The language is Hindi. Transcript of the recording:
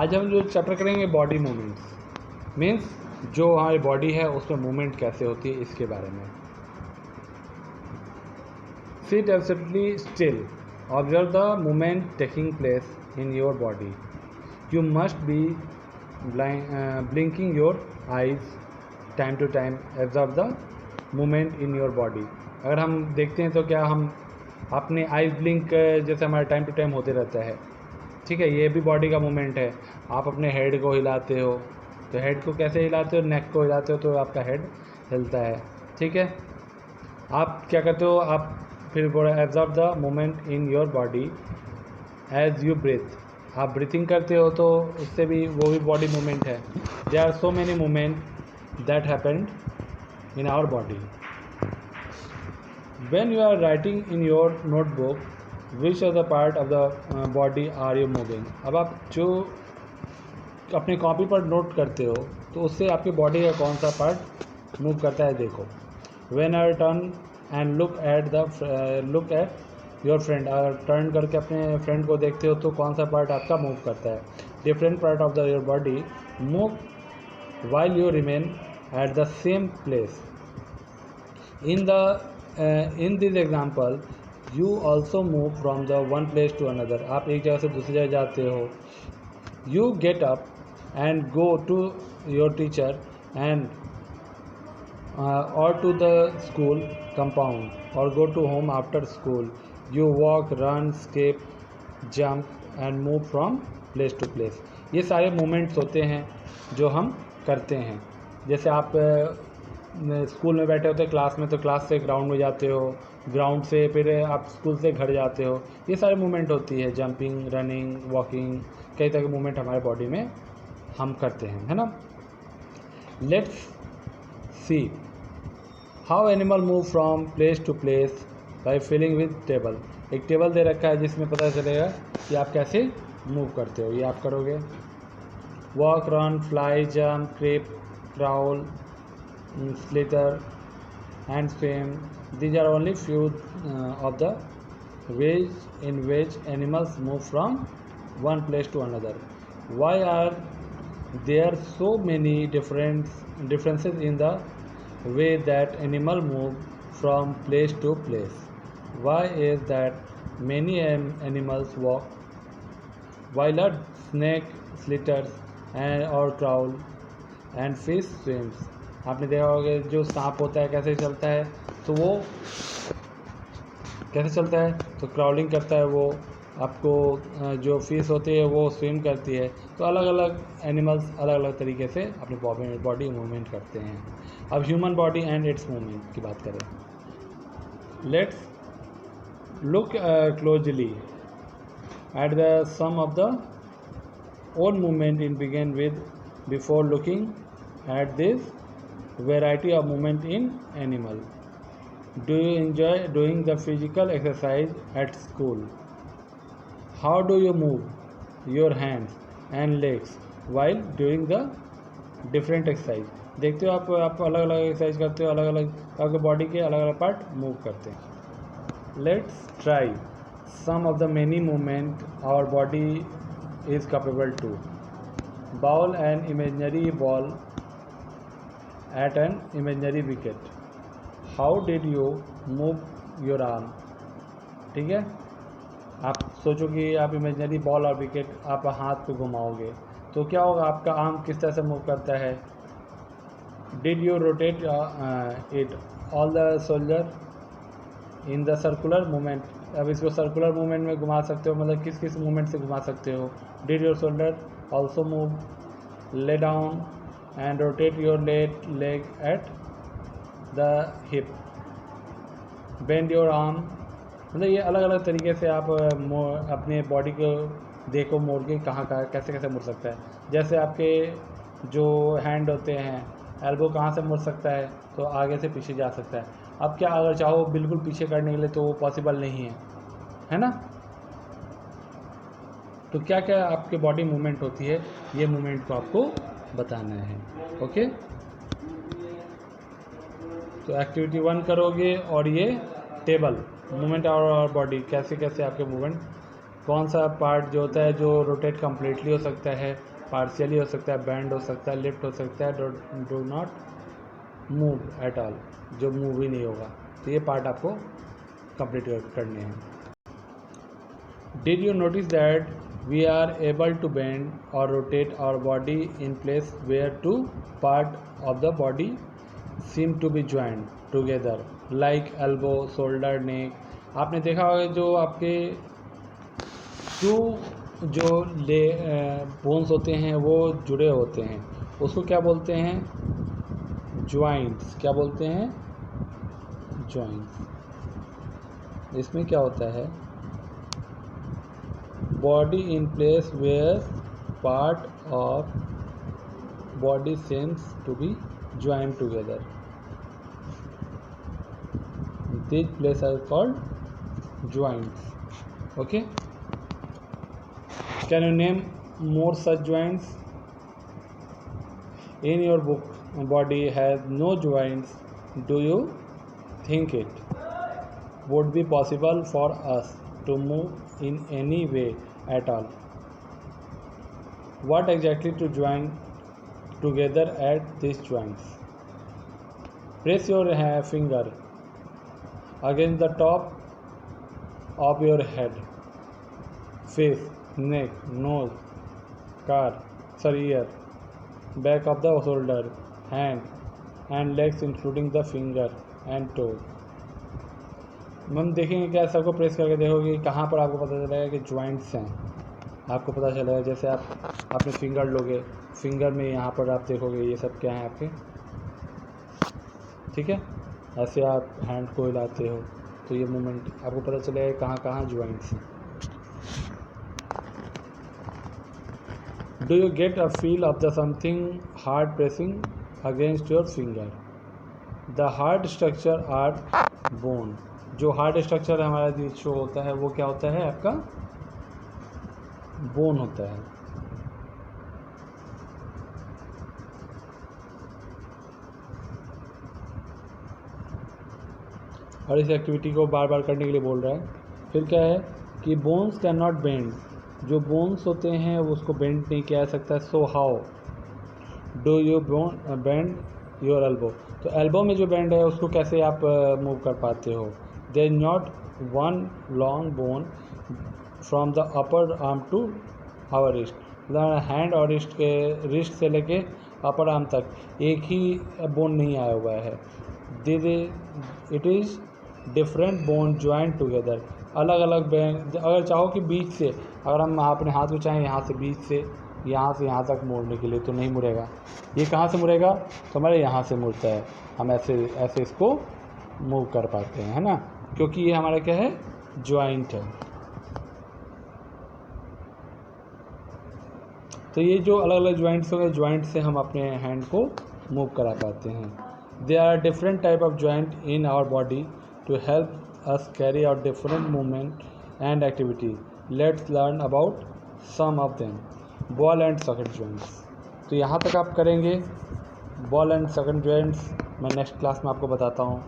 आज हम जो चैप्टर करेंगे बॉडी मूवमेंट्स, मीन्स जो हमारी बॉडी है उसमें मूवमेंट कैसे होती है इसके बारे में। Sit absolutely still, observe the movement taking place in your body. You must be blinking your eyes time to time, observe the movement in your body. अगर हम देखते हैं तो क्या हम अपने आइज ब्लिंक जैसे हमारा टाइम टू टाइम होते रहता है, ठीक है, ये भी बॉडी का मूवमेंट है। आप अपने हेड को हिलाते हो, तो हेड को कैसे हिलाते हो, नेक को हिलाते हो तो आपका हेड हिलता है, ठीक है। आप क्या करते हो, आप फिर बोला absorb the movement in your body as you breathe. आप ब्रीथिंग करते हो तो उससे भी वो भी बॉडी मूवमेंट है। There are so many movement that happened in our body. When you are writing in your notebook, which other part of the body are you moving? अब आप जो अपने कॉपी पर नोट करते हो तो उससे आपकी बॉडी का कौन सा पार्ट मूव करता है, देखो। When I turn and look at your friend, अगर टर्न करके अपने फ्रेंड को देखते हो तो कौन सा पार्ट आपका मूव करता है। Different part of the your body move while you remain at the same place. In this example, you also move from the one place to another. आप एक जगह से दूसरी जगह जाते हो। You get up and go to your teacher and or to the school compound or go to home after school. You walk, run, skip, jump and move from place to place. ये सारे मूवमेंट्स होते हैं जो हम करते हैं। जैसे आप स्कूल में बैठे होते हैं क्लास में, तो क्लास से ग्राउंड में जाते हो, ग्राउंड से फिर आप स्कूल से घर जाते हो। ये सारे मूवमेंट होती है, जंपिंग, रनिंग, वॉकिंग, कई तरह के मूवमेंट हमारे बॉडी में हम करते हैं, है ना। Let's see how animal move from place to place by filling with table. एक टेबल दे रखा है जिसमें पता चलेगा कि आप कैसे मूव करते हो। ये आप करोगे, walk, run, fly, jump, creep, crawl, slither and swim. These are only few of the ways in which animals move from one place to another. Why are there so many differences in the way that animal move from place to place? Why is that many animals walk while a snake slitters or crawl and fish swims? आपने देखा होगा जो सांप होता है कैसे चलता है, तो वो कैसे चलता है, तो क्राउलिंग करता है वो। आपको जो फिश होती है वो स्विम करती है। तो अलग अलग एनिमल्स अलग अलग तरीके से अपनी बॉडी मूवमेंट करते हैं। अब human body and its movement की बात करें, let's look closely at the some of the own movement in begin with before looking at this variety of movement in animal. Do you enjoy doing the physical exercise at school? How do you move your hands and legs while doing the different exercise? देखते हो आप अलग अलग एक्सरसाइज करते हो, अलग अलग आपके बॉडी के अलग अलग पार्ट मूव करते हैं। Let's try some of the many movement our body is capable to. Bowl an imaginary ball at an imaginary wicket. How did you move your arm? ठीक है, आप सोचो कि आप इमेजिनरी बॉल और विकेट आप हाथ पे घुमाओगे तो क्या होगा, आपका आर्म किस तरह से मूव करता है। Did you rotate it all the shoulder in the circular movement? अब इसको सर्कुलर मूवमेंट में घुमा सकते हो, मतलब किस किस मूवमेंट से घुमा सकते हो। Did your shoulder also move? Lay down and rotate your leg at the hip. Bend your arm. मतलब ये अलग अलग तरीके से आप अपने बॉडी को देखो मोड़ के कहाँ कैसे कैसे मुड़ सकता है। जैसे आपके जो हैंड होते हैं, एल्बो कहाँ से मुड़ सकता है, तो आगे से पीछे जा सकता है। अब क्या अगर चाहो बिल्कुल पीछे करने के लिए तो वो पॉसिबल नहीं है ना। तो क्या क्या आपके बॉडी मूवमेंट होती है, ये मूवमेंट को आपको बताना है। ओके, तो एक्टिविटी 1 करोगे और ये टेबल मूवमेंट और बॉडी कैसे कैसे आपके मूवमेंट कौन सा पार्ट जो होता है जो रोटेट कम्प्लीटली हो सकता है, पार्शियली हो सकता है, बैंड हो सकता है, लिफ्ट हो सकता है, do not move at all, जो मूव ही नहीं होगा। तो ये पार्ट आपको कंप्लीट करने हैं। Did you notice that we are able to bend और rotate our body in place where two part of the body seem to be joint together like elbow, shoulder, neck. आपने देखा होगा जो आपके टू जो बोन्स होते हैं वो जुड़े होते हैं, उसको क्या बोलते हैं? ज्वाइंट्स। क्या बोलते हैं? ज्वाइंट्स। इसमें क्या होता है? Body in place where part of body seems to be joined together. These places are called joints. Okay. Can you name more such joints? In your book, body has no joints. Do you think it would be possible for us to move in any way at all? What exactly to join together at these joints? Press your finger against the top of your head, face, neck, nose, ear, back of the shoulder, hand and legs including the finger and toe. हम देखेंगे क्या, सबको प्रेस करके देखोगे कहाँ पर आपको पता चलेगा कि ज्वाइंट्स हैं। आपको पता चलेगा जैसे आप अपने फिंगर लोगे, फिंगर में यहाँ पर आप देखोगे ये सब क्या है आपके, ठीक है। ऐसे आप हैंड को हिलाते हो तो ये मूवमेंट आपको पता चलेगा कहाँ कहाँ ज्वाइंट्स हैं। Do you get a feel of the something hard pressing against your finger? The hard structure are bone. जो हार्ड स्ट्रक्चर हमारा शो होता है वो क्या होता है? आपका बोन होता है। और इस एक्टिविटी को बार बार करने के लिए बोल रहा है। फिर क्या है कि बोन्स कैन नॉट बेंड। जो बोन्स होते हैं वो उसको बेंड नहीं किया जा सकता। So how do you bend your elbow? तो एल्बो में जो बैंड है उसको कैसे आप मूव कर पाते हो? There is not one long bone from the upper arm to our wrist. Hand और रिस्ट से लेके अपर आर्म तक एक ही बोन नहीं आया हुआ है। It is different bone joint together. अलग अलग बैंड, अगर चाहो कि बीच से, अगर हम अपने हाथ में चाहें यहाँ से बीच से यहाँ तक मोड़ने के लिए तो नहीं मुड़ेगा। ये कहाँ से मुड़ेगा? तो हमारे यहाँ से मुड़ता है। हम ऐसे इसको मूव कर पाते हैं, है ना, क्योंकि ये हमारा क्या है? ज्वाइंट है। तो ये जो अलग अलग ज्वाइंट्स होंगे, ज्वाइंट से हम अपने हैंड को मूव करा पाते हैं। There are different type of joint in our body to help us carry out different movement and activity. Let's learn about some of them. Ball and socket joints. तो यहाँ तक आप करेंगे बॉल एंड सॉकेट ज्वाइंट्स। मैं नेक्स्ट क्लास में आपको बताता हूँ।